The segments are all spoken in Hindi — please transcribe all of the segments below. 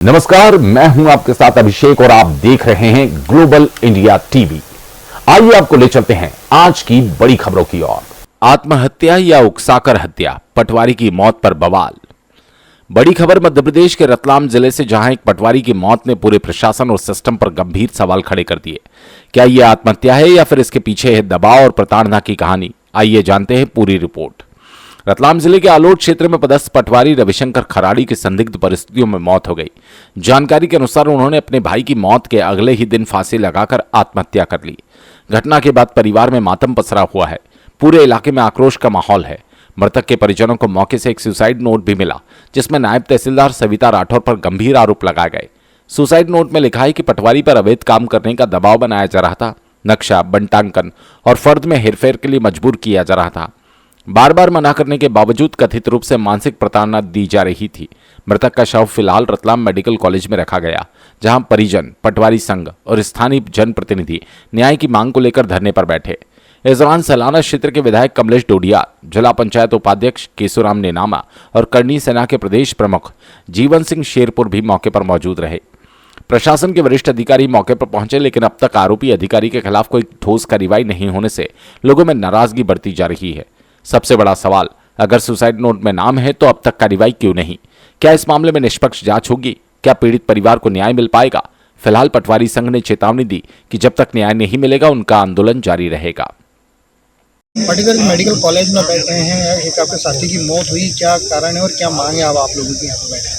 नमस्कार, मैं हूं आपके साथ अभिषेक और आप देख रहे हैं ग्लोबल इंडिया टीवी। आइए आपको ले चलते हैं आज की बड़ी खबरों की ओर। आत्महत्या या उकसाकर हत्या, पटवारी की मौत पर बवाल। बड़ी खबर मध्य प्रदेश के रतलाम जिले से, जहां एक पटवारी की मौत ने पूरे प्रशासन और सिस्टम पर गंभीर सवाल खड़े कर दिए। क्या यह आत्महत्या है या फिर इसके पीछे है दबाव और प्रताड़ना की कहानी? आइए जानते हैं पूरी रिपोर्ट। रतलाम जिले के आलोट क्षेत्र में पदस्थ पटवारी रविशंकर खराड़ी की संदिग्ध परिस्थितियों में मौत हो गई। जानकारी के अनुसार उन्होंने अपने भाई की मौत के अगले ही दिन फांसी लगाकर आत्महत्या कर ली। घटना के बाद परिवार में मातम पसरा हुआ है। पूरे इलाके में आक्रोश का माहौल है। मृतक के परिजनों को मौके से एक सुसाइड नोट भी मिला, जिसमें नायब तहसीलदार सविता राठौर पर गंभीर आरोप लगाए गए। सुसाइड नोट में लिखा है कि पटवारी पर अवैध काम करने का दबाव बनाया जा रहा था, नक्शा, बंटांकन और फर्द में हेरफेर के लिए मजबूर किया जा रहा था। बार बार मना करने के बावजूद कथित रूप से मानसिक प्रताड़ना दी जा रही थी। मृतक का शव फिलहाल रतलाम मेडिकल कॉलेज में रखा गया, जहां परिजन, पटवारी संघ और स्थानीय जनप्रतिनिधि न्याय की मांग को लेकर धरने पर बैठे। इस दौरान सलाना क्षेत्र के विधायक कमलेश डोडिया, जिला पंचायत उपाध्यक्ष केशुराम नेनामा और करनी सेना के प्रदेश प्रमुख जीवन सिंह शेरपुर भी मौके पर मौजूद रहे। प्रशासन के वरिष्ठ अधिकारी मौके पर पहुंचे, लेकिन अब तक आरोपी अधिकारी के खिलाफ कोई ठोस कार्रवाई नहीं होने से लोगों में नाराजगी बढ़ती जा रही है। सबसे बड़ा सवाल, अगर सुसाइड नोट में नाम है तो अब तक कार्रवाई क्यों नहीं? क्या इस मामले में निष्पक्ष जांच होगी? क्या पीड़ित परिवार को न्याय मिल पाएगा? फिलहाल पटवारी संघ ने चेतावनी दी कि जब तक न्याय नहीं मिलेगा उनका आंदोलन जारी रहेगा। पर्टिकुलर मेडिकल कॉलेज में बैठे हैं, एक आपके साथी की मौत हुई, क्या कारण है और क्या मांग है अब आप लोगों की यहाँ पे बैठे हैं?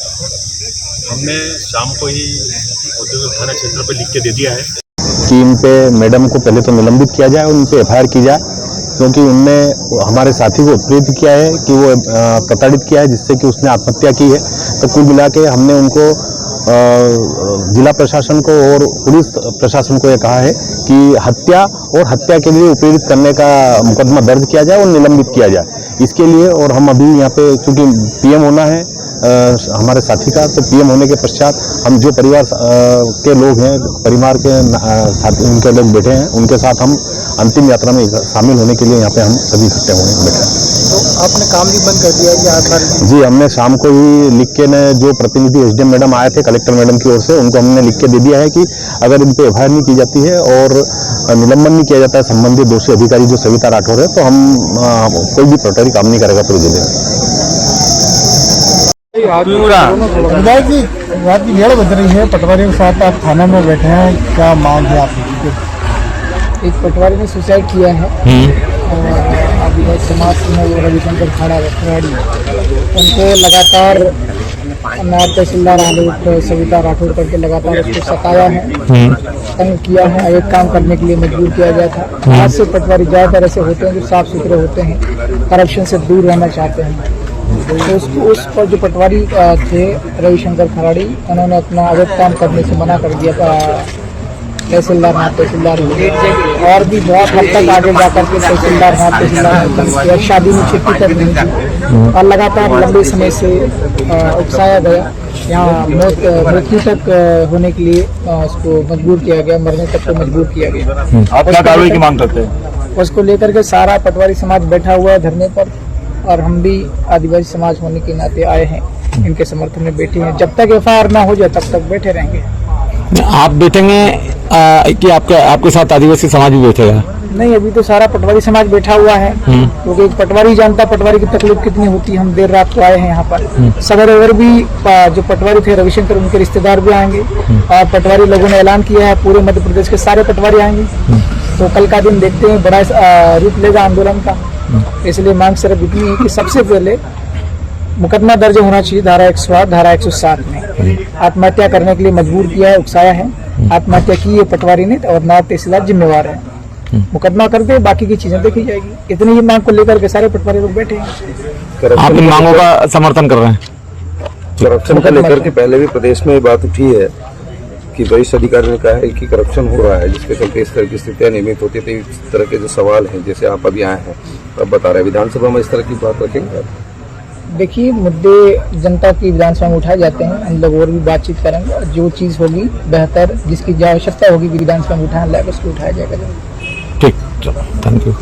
हमने शाम को ही औद्योगिक थाना क्षेत्र पर लिख के दे दिया है कि इन पे मैडम को पहले तो निलंबित किया जाए, उन पे एफआईआर की जाए, क्योंकि उनने हमारे साथी को प्रेरित किया है कि वो प्रताड़ित किया है, जिससे कि उसने आत्महत्या की है। तो कुल मिला के हमने उनको जिला प्रशासन को और पुलिस प्रशासन को ये कहा है कि हत्या और हत्या के लिए प्रेरित करने का मुकदमा दर्ज किया जाए और निलंबित किया जाए इसके लिए। और हम अभी यहाँ पे चूंकि पीएम होना है हमारे साथी का, तो पीएम होने के पश्चात हम जो परिवार के लोग हैं, परिवार के साथ उनके लोग बैठे हैं, उनके साथ हम अंतिम यात्रा में शामिल होने के लिए यहाँ पे हम सभी इकट्ठे हुए बैठे हैं। तो आपने काम भी बंद कर दिया है कि आज बार? जी, हमने शाम को ही लिख के जो प्रतिनिधि एसडीएम मैडम आए थे कलेक्टर मैडम की ओर से, उनको हमने लिख के दे दिया है कि अगर इन पे एफआईआर नहीं की जाती है और निलंबन नहीं किया जाता है संबंधित दोषी अधिकारी जो सविता राठौर है, तो हम कोई भी पटवारी काम नहीं करेगा पूरे जिले में। विधायक जी, रात की 11 बज रही है, पटवारी के साथ आप थाना में बैठे हैं, क्या मांग है आपकी? एक पटवारी ने सुसाइड किया है और आदिवासी समाज में रविशंकर खराड़ी, उनको लगातार नायब तहसीलदार आलोट सविता राठौर करके लगातार उसको सताया है, तंग किया है, अवैध काम करने के लिए मजबूर किया गया था। आज से पटवारी ज़्यादातर ऐसे होते हैं जो साफ सुथरे होते हैं, करप्शन से दूर रहना चाहते हैं। तो उस पर जो पटवारी थे रविशंकर खराड़ी, उन्होंने अपना अवैध काम करने से मना कर दिया था तहसीलदार नायब तहसीलदार और भी बहुत हद तक आगे जाकर के तहसीलदार नायब तहसीलदार शादी में छुट्टी तक नहीं थी और लगातार लंबे समय से उकसाया गया, यहाँ मृत्यु तक होने के लिए उसको मजबूर किया गया, मरने तक को मजबूर किया गया। आप क्या कार्रवाई की मांग करते हैं? उसको लेकर के सारा पटवारी समाज बैठा हुआ है धरने पर और हम भी आदिवासी समाज होने के नाते आए हैं, इनके समर्थन में बैठे हैं। जब तक एफआईआर ना हो जाए तब तक बैठे रहेंगे। आप बैठेंगे कि आपके साथ आदिवासी समाज भी बैठेगा? नहीं, अभी तो सारा पटवारी समाज बैठा हुआ है, क्योंकि एक पटवारी जानता पटवारी की तकलीफ कितनी होती है। हम देर रात को आए हैं यहाँ पर। सवेरे और भी जो पटवारी थे रविशंकर, उनके रिश्तेदार भी आएंगे और पटवारी लोगों ने ऐलान किया है पूरे मध्य प्रदेश के सारे पटवारी आएंगे। तो कल का दिन देखते हैं, बड़ा रूप लेगा आंदोलन का। इसलिए मांग सिर्फ इतनी है कि सबसे पहले मुकदमा दर्ज होना चाहिए धारा 108, धारा 107 में। आत्महत्या करने के लिए मजबूर किया है, उकसाया है, आत्महत्या की है पटवारी ने और नायब तहसीलदार जिम्मेवार है। मुकदमा करते, बाकी की चीजें देखी जाएगी। इतनी ही मांग को लेकर के सारे पटवारी लोग बैठे हैं। आप इन मांगों का समर्थन कर रहे हैं? करप्शन को लेकर के पहले भी प्रदेश में बात उठी है कि वरिष्ठ अधिकारी ने कहा है कि करप्शन हो रहा है, जिसके चलते इस तरह की स्थितियां निर्मित होती थी। इस तरह के जो सवाल हैं, जैसे आप अभी आए हैं, तब बता रहे हैं विधानसभा में इस तरह की बात रखेंगे? देखिए, मुद्दे जनता की विधानसभा में उठाए जाते हैं, हम लोग और भी बातचीत करेंगे और जो चीज़ होगी बेहतर, जिसकी जो आवश्यकता होगी विधानसभा में उठाने लायक, उसको उठाया जाएगा। ठीक, थैंक यू।